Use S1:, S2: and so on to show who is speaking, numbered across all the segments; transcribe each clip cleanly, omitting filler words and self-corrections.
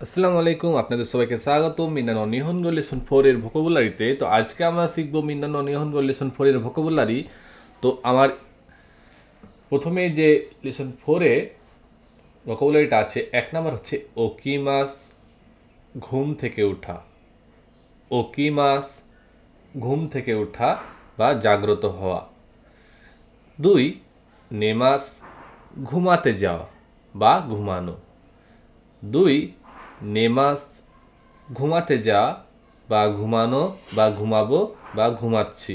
S1: আসসালামু আলাইকুম, আপনাদের সবাইকে স্বাগত মিনানো নিহনগো লেসন 4 এর ভোকাবুলারিতে। তো আজকে আমরা শিখব মিনানো নিহনগো লেসন 4 এর ভোকাবুলারি। তো আমার প্রথমে যে লেসন 4 এ ভোকাবুলারিটা আছে, এক নাম্বার হচ্ছে ওকিমাস, ঘুম থেকে ওঠা। ওকিমাস, ঘুম থেকে ওঠা বা জাগ্রত হওয়া। 2, নেমাস, ঘুমাতে যাওয়া বা ঘুমানো। 2, নেমাস, ঘুমাতে যাওয়া বা ঘুমানো বা ঘুমাবো বা ঘুমাচ্ছি।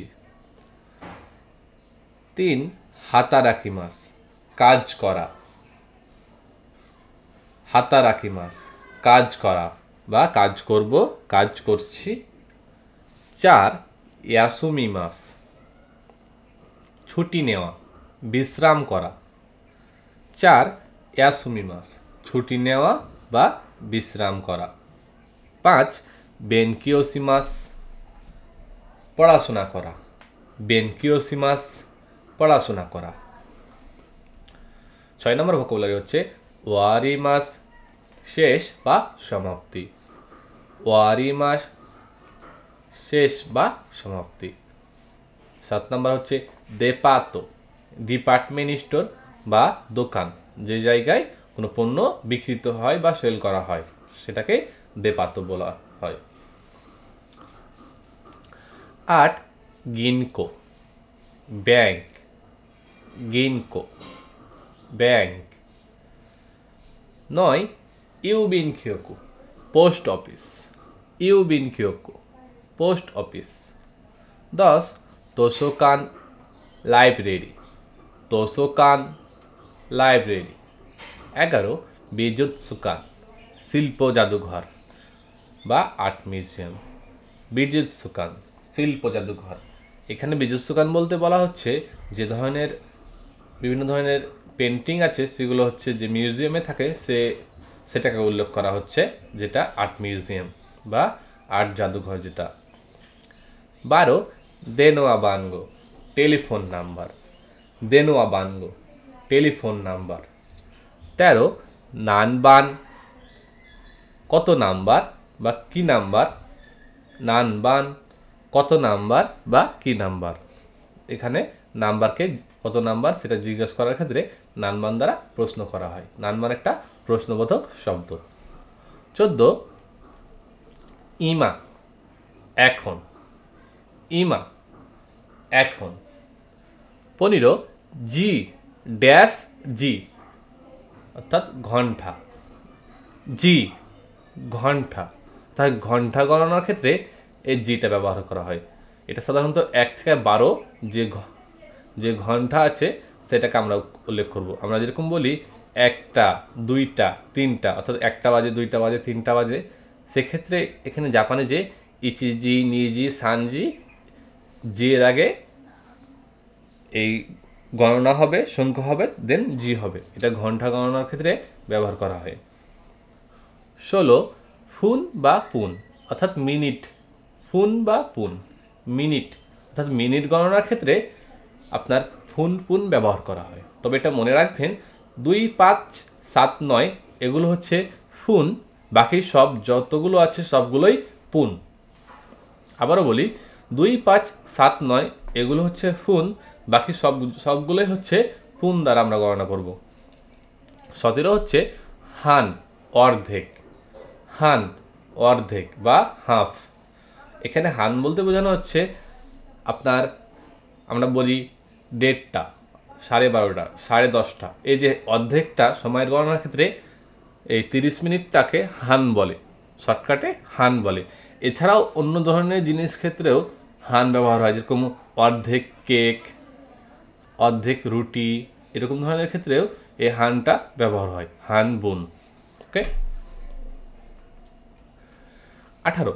S1: 3, হাতারাকিমাস, কাজ করা। হাতারাকিমাস, কাজ করা বা কাজ করব, কাজ করছি। 4, ইয়াসুমিমাস, ছুটি নেওয়া, বিশ্রাম করা। 4, ইয়াসুমিমাস, ছুটি নেওয়া বা বিশ্রাম করা। 5, বেনকিওসিমাস, পড়াশোনা করা। বেনকিওসিমাস, পড়াশোনা করা। 6 নম্বর ভোকাবুলারি হচ্ছে ওয়ারিমাস, শেষ বা সমাপ্তি। ওয়ারিমাস, শেষ বা সমাপ্তি। 7 নম্বর হচ্ছে দেপাতো, ডিপার্টমেন্ট স্টোর বা দোকান, যে জায়গায় কোনো পণ্য বিক্রিত হয় বা সেল করা হয় সেটাকে দেপাতো বলা হয়। 8, গিনকো, ব্যাংক। গিনকো, ব্যাংক। 9, ইউবিনকিয়োকু, পোস্ট অফিস। ইউবিনকিয়োকু, পোস্ট অফিস। 10, তোসোকান, লাইব্রেরি। তোসোকান, লাইব্রেরি। 11, বিজুৎসুকান, শিল্প জাদুঘর বা আর্ট মিউজিয়াম। বিজুৎসুকান, শিল্প জাদুঘর। এখানে বিজুৎসুকান বলতে বলা হচ্ছে যে ধরনের বিভিন্ন ধরনের পেন্টিং আছে সেগুলো হচ্ছে যে মিউজিয়ামে থাকে সেটাকে উল্লেখ করা হচ্ছে, যেটা আর্ট মিউজিয়াম বা আর্ট জাদুঘর যেটা। 12, দেনোয়া বানগো, টেলিফোন নাম্বার। দেনোয়া বানগো, টেলিফোন নাম্বার। 13, নানবান, কত নাম্বার বা কি নাম্বার। নানবান, কত নাম্বার বা কি নাম্বার। এখানে নাম্বারকে কত নাম্বার সেটা জিজ্ঞাসা করার ক্ষেত্রে নানবান দ্বারা প্রশ্ন করা হয়। নানবান একটা প্রশ্নবোধক শব্দ। 14, ইমা, এখন। ইমা, এখন। 15, জি ড্যাশ জি, অর্থাৎ ঘন্টা। জি, ঘন্টা। তাই ঘন্টা গণনার ক্ষেত্রে এই জিটা ব্যবহার করা হয়। এটা সাধারণত 1 থেকে 12 যে ঘন্টা আছে সেটাকে আমরা উল্লেখ করব। আমরা যেরকম বলি 1টা, 2টা, 3টা, অর্থাৎ 1টা বাজে, 2টা বাজে, 3টা বাজে। সেক্ষেত্রে এখানে জাপানে যে ইচিজি, নিজি, সানজি, জি এর আগে এই গণনা হবে, সংখ্যা হবে, দেন জি হবে। এটা ঘন্টা গণনার ক্ষেত্রে ব্যবহার করা হয়। 16, ফুন বা পুন, অর্থাৎ মিনিট। ফুন বা পুন, মিনিট। অর্থাৎ মিনিট গণনার ক্ষেত্রে আপনার ফুন পুন ব্যবহার করা হয়। তবে এটা মনে রাখবেন 2, 5, 7, 9 এগুলো হচ্ছে ফুন, বাকি সব যতগুলো আছে সবগুলোই পুন। আবারও বলি 2, 5, 7, 9 এগুলো হচ্ছে ফুন, বাকি সবগুলোই হচ্ছে পুন দ্বারা আমরা গণনা করব। 17 হচ্ছে হান, অর্ধেক। হান, অর্ধেক বা হাফ। এখানে হান বলতে বোঝানো হচ্ছে আপনার, আমরা বলি 1:30, 12:30, 10:30, এই যে অর্ধেকটা সময়ের গণনার ক্ষেত্রে এই 30 মিনিটটাকে হান বলে, শর্টকাটে হান বলে। এছাড়াও অন্য ধরনের জিনিস ক্ষেত্রেও হান ব্যবহার হয়, যেরকম অর্ধেক কেক, অর্ধেক রুটি, এরকম ধরনের ক্ষেত্রেও এই হানটা ব্যবহার হয়, হান বুন। ওকে। 18,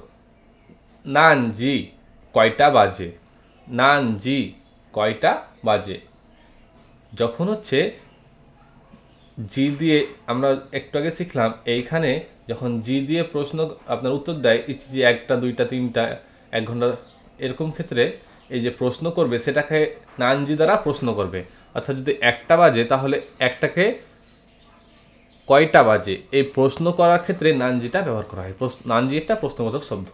S1: নানজি, কয়টা বাজে। নানজি, কয়টা বাজে। যখন হচ্ছে জি দিয়ে, আমরা একটু আগে শিখলাম এইখানে যখন জি দিয়ে প্রশ্ন আপনার উত্তর দেয়, যে 1টা, 2টা, 3টা, 1 ঘন্টা, এরকম ক্ষেত্রে এই যে প্রশ্ন করবে সেটাকে নানজি দ্বারা প্রশ্ন করবে। অর্থাৎ যদি 1টা বাজে তাহলে 1টাকে কয়টা বাজে এই প্রশ্ন করার ক্ষেত্রে নানজিটা ব্যবহার করা হয়। নানজি একটা প্রশ্নবোধক শব্দ,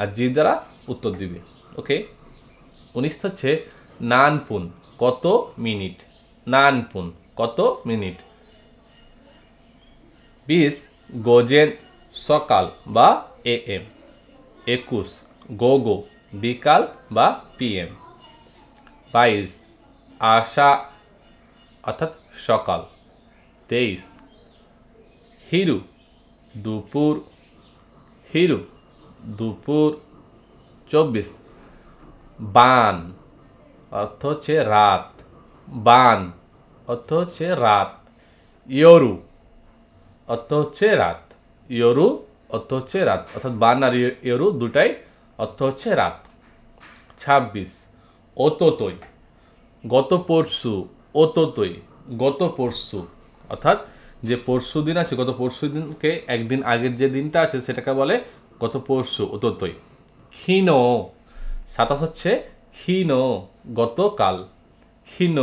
S1: আর জি দ্বারা উত্তর দিবে। ওকে। 19 হচ্ছে নানপুন কত মিনিট, নানপুন কত মিনিট। 20 গোজেন সকাল বা এএম। 21 গোগো বিকাল বা পিএম। 22 আশা অর্থাৎ সকাল। 23 হিরু দুপুর, হিরু দুপুর। 24 বান অর্থ হচ্ছে রাত, বান অর্থ হচ্ছে রাত। ইয়োরু অর্থ হচ্ছে রাত, ইয়োরু অর্থ হচ্ছে রাত, অর্থাৎ বান আর ইয়োরু দুটাই অর্থ হচ্ছে রাত। 26 ওতোতই গত পরশু, ওতোতই গত পরশু, অর্থাৎ যে পরশু দিন আছে গত পরশু দিনকে একদিন আগের যে দিনটা আছে সেটাকে বলে গত পরশু, ওতোতই। ক্ষীণ 27 হচ্ছে ক্ষীণ গতকাল, ক্ষীণ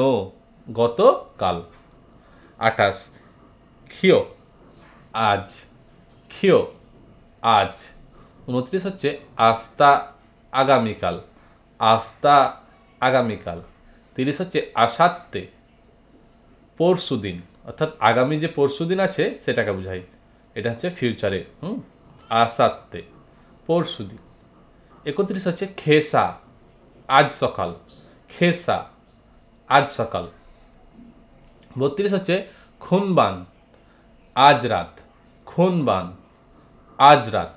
S1: গতকাল। 28 ক্ষিয় আজ, ক্ষিয় আজ। 29 হচ্ছে আস্তা আগামীকাল, আস্তা আগামীকাল। 30 হচ্ছে আসাত্তে পরশু দিন, অর্থাৎ আগামী যে পরশু দিন আছে সেটাকে বোঝায়, এটা হচ্ছে ফিউচারে। আসাত্তে পরশু দিন। 31 হচ্ছে খেসা আজ সকাল, খেসা আজ সকাল। 32 হচ্ছে খুনবান আজ রাত, খুনবান আজ রাত।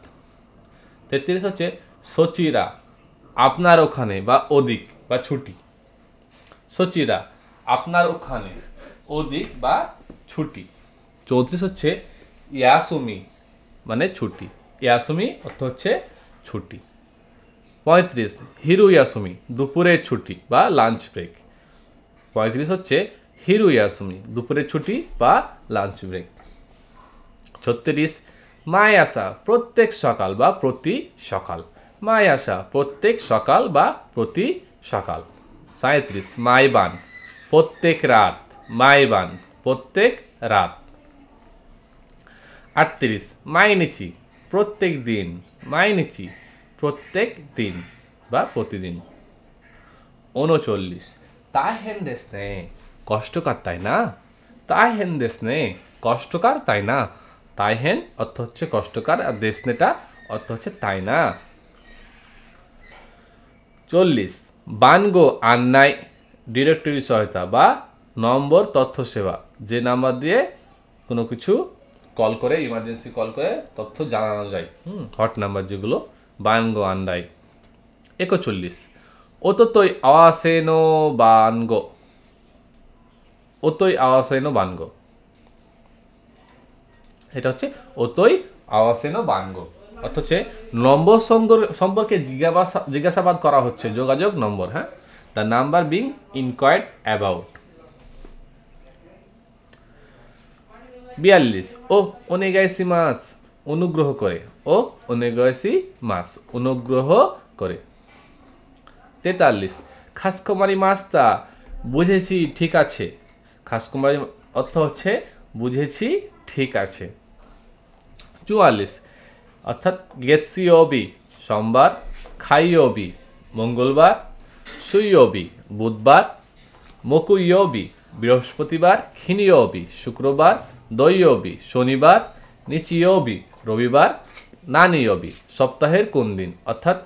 S1: 33 হচ্ছে সচিরা আপনার ওখানে বা ওদিক বা ছুটি, সচিরা আপনার ওখানে ওদিক বা ছুটি। 34 হচ্ছে ইয়াসুমি মানে ছুটি, ইয়াসুমি অর্থ হচ্ছে ছুটি। 35 হিরু ইয়াসুমি দুপুরের ছুটি বা লাঞ্চ ব্রেক। 35 হচ্ছে হিরু ইয়াসুমি দুপুরের ছুটি বা লাঞ্চ ব্রেক। 36 মায় আসা প্রত্যেক সকাল বা প্রতি সকাল, মায় আসা প্রত্যেক সকাল বা প্রতি সকাল। 37 মাইবান প্রত্যেক রাত, মাইবান প্রত্যেক রাত। 38 মাইনিচি প্রত্যেক দিন, মাইনিচি প্রত্যেক দিন বা প্রতিদিন। 39 তাইহেন দেশু নে কষ্টকর তাই না, তাইহেন দেশু নে কষ্টকর তাই না। তাইহেন অর্থ হচ্ছে কষ্টকর, আর দেশনেটা অর্থ হচ্ছে তাই না। 40 বানগো আন্নাই ডিরেক্টরি সহায়তা বা নম্বর তথ্য সেবা, যে নাম্বার দিয়ে কোনো কিছু কল করে, ইমার্জেন্সি কল করে তথ্য জানানো যায়, হট নাম্বার যেগুলো, বানগো আন্নাই। 41 ওতোতই আওয়াসেনো বানগো, ওতোই আওয়াসেনো বানগো, এটা হচ্ছে ওতোই আওয়াসেনো বানগো, অর্থ হচ্ছে নম্বর সম্পর্কে জিজ্ঞাসাবাদ করা হচ্ছে, যোগাযোগ নম্বর। হ্যাঁ, দ্য নাম্বার বিং ইনকোয়ার্ড অ্যাবাউট। 42 ও ওনেগাইসিমাস অনুগ্রহ করে, ও ওনেগাইসিমাস অনুগ্রহ করে। 43 খাসকোমারি মাস্তা বুঝেছি ঠিক আছে, খাসকোমারি অর্থ হচ্ছে বুঝেছি ঠিক আছে। 44 অর্থাৎ গেতসিওবি সোমবার, খাইওবি মঙ্গলবার, সুইওবি বুধবার, মকুইওবি বৃহস্পতিবার, খিনিওবি শুক্রবার, দইওবি শনিবার, নিচিওবি রবিবার, নানিওবি সপ্তাহের কোন দিন। অর্থাৎ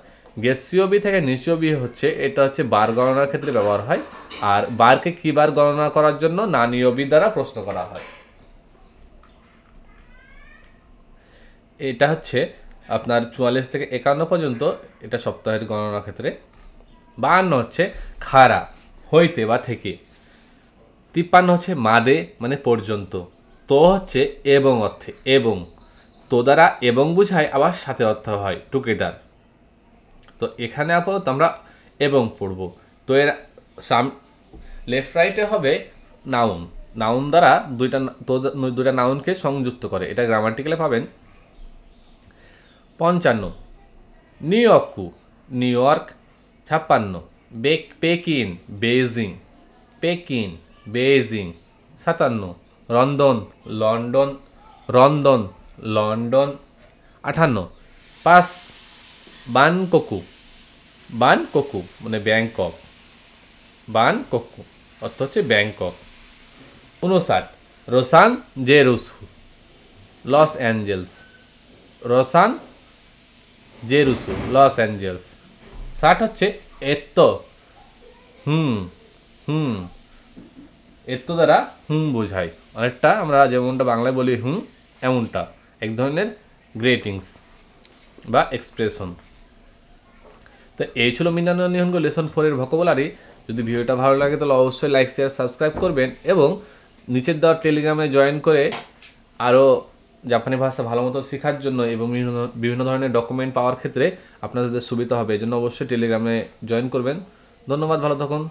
S1: গেতসিওবি থেকে নিচিওবি হচ্ছে, এটা হচ্ছে বার গণনার ক্ষেত্রে ব্যবহার হয়, আর বারকে কি বার গণনা করার জন্য নানিওবি দ্বারা প্রশ্ন করা হয়। এটা হচ্ছে আপনার 44 থেকে 51 পর্যন্ত, এটা সপ্তাহের গণনার ক্ষেত্রে। 52 হচ্ছে খারা হইতে বা থেকে। 53 হচ্ছে মাদে মানে পর্যন্ত। তো হচ্ছে এবং অর্থে, এবং তো দ্বারা এবং বুঝায়, আবার সাথে অর্থ হয় টুগেদার। তো এখানে আপাতত আমরা এবং পড়ব। তো এর লেফট রাইটে হবে নাউন, নাউন দ্বারা দুইটা নাউনকে সংযুক্ত করে, এটা গ্রামাটিক্যালে পাবেন। 55 নিউ ইয়র্কু নিউ ইয়র্ক। 56 পেকিন বেইজিং, পেকিন বেইজিং। 57 London London. রন্দন লন্ডন। 58 পাস বানকোকু বানকোকু মানে ব্যাংকক, বানকোকু অর্থ হচ্ছে ব্যাংকক। 59 রোসান জেরুসু লস অ্যাঞ্জেলস, রোসান জেরুসু লস অ্যাঞ্জেলস। 60 হচ্ছে এত্তো হুম হুম, এত্তো দ্বারা হুম বোঝায়, অনেকটা আমরা যেমনটা বাংলায় বলি হুম এমনটা, এক ধরনের গ্রেটিংস বা এক্সপ্রেশন। তো এই ছিল মিনানো নিহনগো লেসন 4 এর ভোকাবুলারি। যদি ভিডিওটা ভালো লাগে তাহলে অবশ্যই লাইক শেয়ার সাবস্ক্রাইব করবেন এবং নিচের দেওয়া টেলিগ্রামে জয়েন করে আরও জাপানি ভাষা ভালো মতো শেখার জন্য এবং বিভিন্ন ধরনের ডকুমেন্ট পাওয়ার ক্ষেত্রে আপনাদের সুবিধা হবে, এই জন্য অবশ্যই টেলিগ্রামে জয়েন করবেন। ধন্যবাদ, ভালো থাকুন।